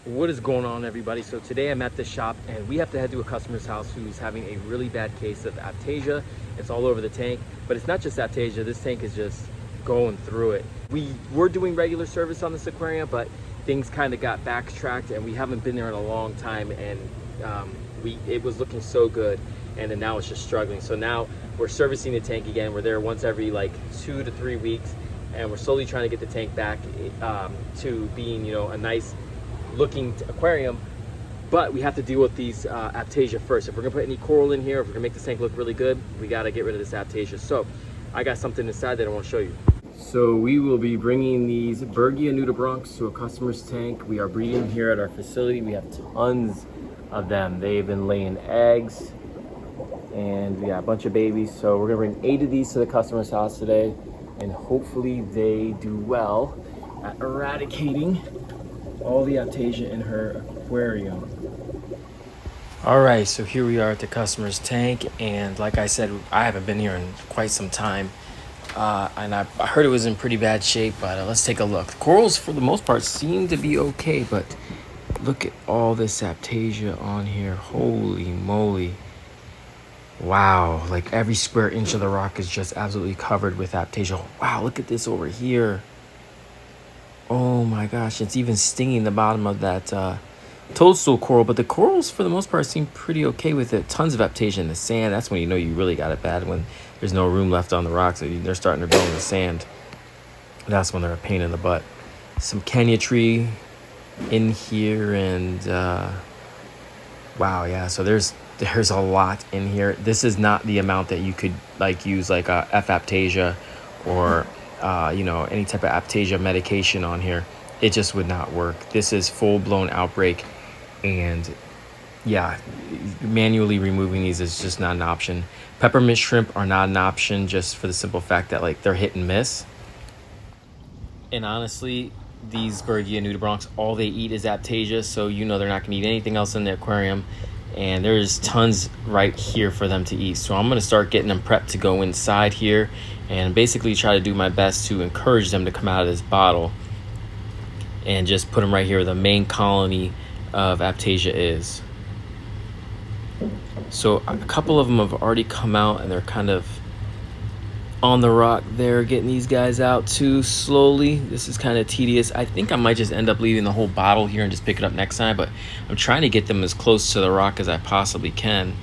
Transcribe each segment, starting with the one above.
What is going on, everybody? So today I'm at the shop and we have to head to a customer's house who's having a really bad case of Aiptasia. It's all over the tank, but it's not just Aiptasia. This tank is just going through it. We were doing regular service on this aquarium, but things kind of got backtracked and we haven't been there in a long time, and it was looking so good, and then now it's just struggling. So now we're servicing the tank again. We're there once every like 2 to 3 weeks, and we're slowly trying to get the tank back to being, a nice looking aquarium. But we have to deal with these Aiptasia first. If we're gonna put any coral in here, if we're gonna make this tank look really good, we gotta get rid of this Aiptasia. So I got something inside that I want to show you. So we will be bringing these Bergia nudibranchs to a customer's tank. We are breeding here at our facility. We have tons of them. They've been laying eggs and we got a bunch of babies. So we're gonna bring 8 of these to the customer's house today, and hopefully they do well at eradicating all the Aiptasia in her aquarium. All right, so here we are at the customer's tank, and like I said, I haven't been here in quite some time, and I heard it was in pretty bad shape, but let's take a look. The corals, for the most part, seem to be okay, but look at all this Aiptasia on here. Holy moly. Wow, like every square inch of the rock is just absolutely covered with Aiptasia. Wow, look at this over here. Oh my gosh, it's even stinging the bottom of that toadstool coral, but the corals for the most part seem pretty okay with it. Tons of Aiptasia in the sand. That's when you know you really got it bad, when there's no room left on the rocks. They're starting to grow in the sand. That's when they're a pain in the butt. Some Kenya tree in here, and wow, yeah, so there's a lot in here. This is not the amount that you could like use like a F Aiptasia or any type of Aiptasia medication on here. It just would not work. This is full-blown outbreak, and yeah, manually removing these is just not an option. Peppermint shrimp are not an option, just for the simple fact that like they're hit and miss. And honestly, these Bergia nudibranchs, all they eat is Aiptasia, so they're not gonna eat anything else in the aquarium, and there's tons right here for them to eat. So I'm gonna start getting them prepped to go inside here and basically try to do my best to encourage them to come out of this bottle and just put them right here where the main colony of Aiptasia is. So a couple of them have already come out, and they're kind of on the rock there, getting these guys out too slowly. This is kind of tedious. I think I might just end up leaving the whole bottle here and just pick it up next time, but I'm trying to get them as close to the rock as I possibly can.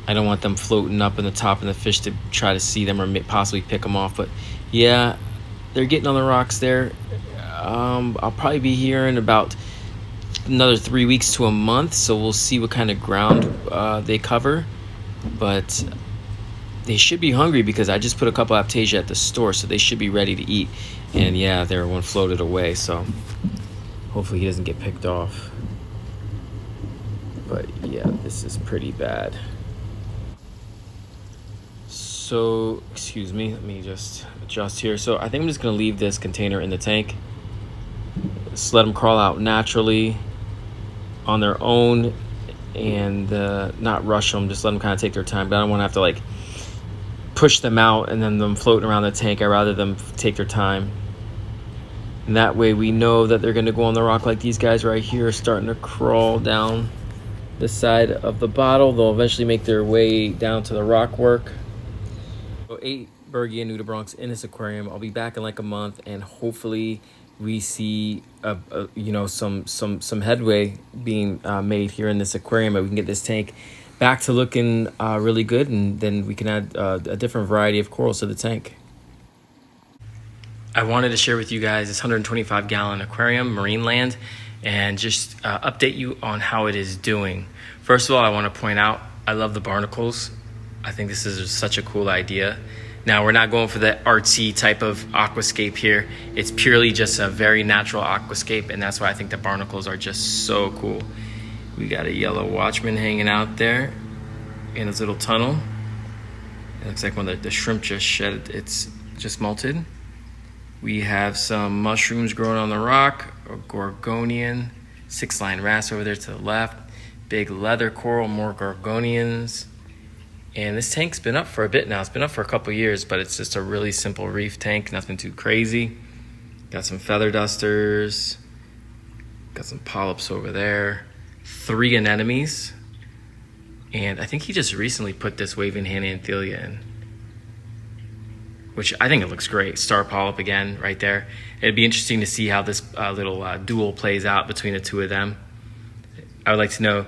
I don't want them floating up in the top of the fish to try to see them or possibly pick them off. But yeah, they're getting on the rocks there. I'll probably be here in about another 3 weeks to a month, so we'll see what kind of ground they cover. But they should be hungry because I just put a couple Aiptasia at the store, so they should be ready to eat. And yeah, there one floated away, so hopefully he doesn't get picked off. But yeah, this is pretty bad. So, excuse me, let me just adjust here. So I think I'm just gonna leave this container in the tank. Just let them crawl out naturally on their own, and not rush them. Just let them kind of take their time. But I don't want to have to like push them out and then them floating around the tank. I'd rather them take their time. And that way we know that they're gonna go on the rock. Like these guys right here are starting to crawl down the side of the bottle. They'll eventually make their way down to the rock work. 8 Bergia nudibranchs in this aquarium. I'll be back in like a month, and hopefully we see some headway being made here in this aquarium, and we can get this tank back to looking really good, and then we can add a different variety of corals to the tank. I wanted to share with you guys this 125-gallon aquarium, Marineland, and just update you on how it is doing. First of all, I want to point out I love the barnacles. I think this is such a cool idea. Now, we're not going for the artsy type of aquascape here. It's purely just a very natural aquascape, and that's why I think the barnacles are just so cool. We got a yellow watchman hanging out there in his little tunnel. It looks like when the shrimp just shed, it's just molted. We have some mushrooms growing on the rock, a gorgonian, 6-line wrasse over there to the left, big leather coral, more gorgonians. And this tank's been up for a bit now. It's been up for a couple years, but it's just a really simple reef tank, nothing too crazy. Got some feather dusters, got Got some polyps over there. 3 anemones. And I think he just recently put this waving Hanianthelia in, which I think it looks great. Star polyp again right there. It'd be interesting to see how this little duel plays out between the 2 of them. I would like to know,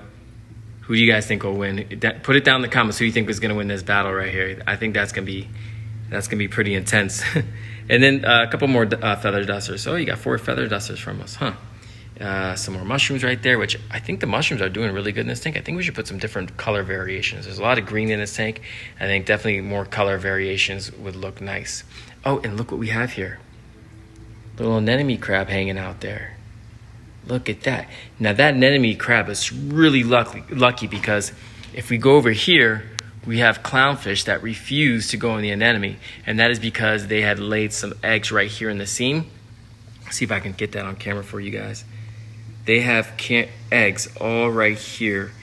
who do you guys think will win? Put it down in the comments. Who do you think is going to win this battle right here? I think that's going to be pretty intense. And then a couple more feather dusters. Oh, you got 4 feather dusters from us, huh? Some more mushrooms right there, which I think the mushrooms are doing really good in this tank. I think we should put some different color variations. There's a lot of green in this tank. I think definitely more color variations would look nice. Oh, and look what we have here. Little anemone crab hanging out there. Look at that. Now that anemone crab is really lucky because if we go over here, we have clownfish that refuse to go in the anemone, and that is because they had laid some eggs right here in the seam. See if I can get that on camera for you guys. They have eggs all right here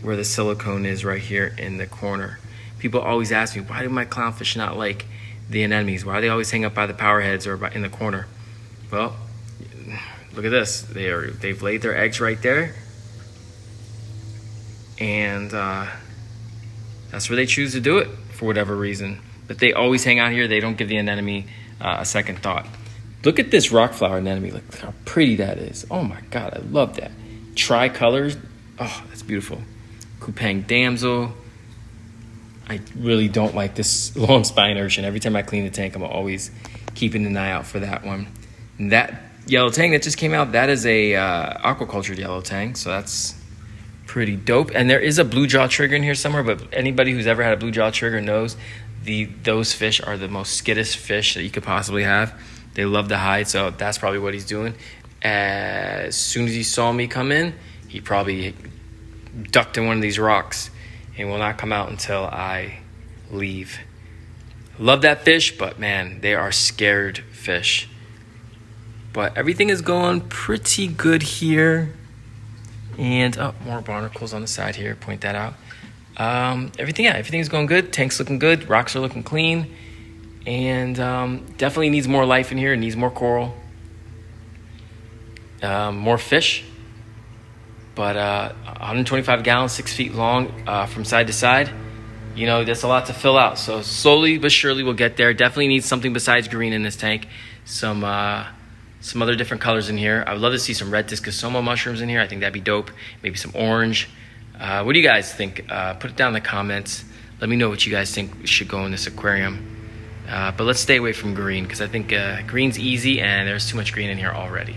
where the silicone is right here in the corner. People always ask me, why do my clownfish not like the anemones? Why do they always hang up by the power heads or in the corner? Well, look at this. They've laid their eggs right there. And that's where they choose to do it for whatever reason. But they always hang out here. They don't give the anemone a second thought. Look at this rock flower anemone. Look how pretty that is. Oh my God, I love that. Tricolors. Oh, that's beautiful. Kupang damsel. I really don't like this long spine urchin. Every time I clean the tank, I'm always keeping an eye out for that one. And that yellow tang that just came out, that is a aquacultured yellow tang. So that's pretty dope. And there is a blue jaw trigger in here somewhere, but anybody who's ever had a blue jaw trigger knows those fish are the most skittish fish that you could possibly have. They love to hide, so that's probably what he's doing. As soon as he saw me come in, he probably ducked in one of these rocks and will not come out until I leave. Love that fish, but man, they are scared fish. But everything is going pretty good here. And more barnacles on the side here, point that out. Everything is going good. Tank's looking good. Rocks are looking clean. And definitely needs more life in here. It needs more coral. More fish. But 125 gallons, 6 feet long from side to side. You know, that's a lot to fill out. So slowly but surely we'll get there. Definitely needs something besides green in this tank. Some other different colors in here. I would love to see some red discosoma mushrooms in here. I think that'd be dope. Maybe some orange. What do you guys think? Put it down in the comments. Let me know what you guys think should go in this aquarium. But let's stay away from green because I think green's easy and there's too much green in here already.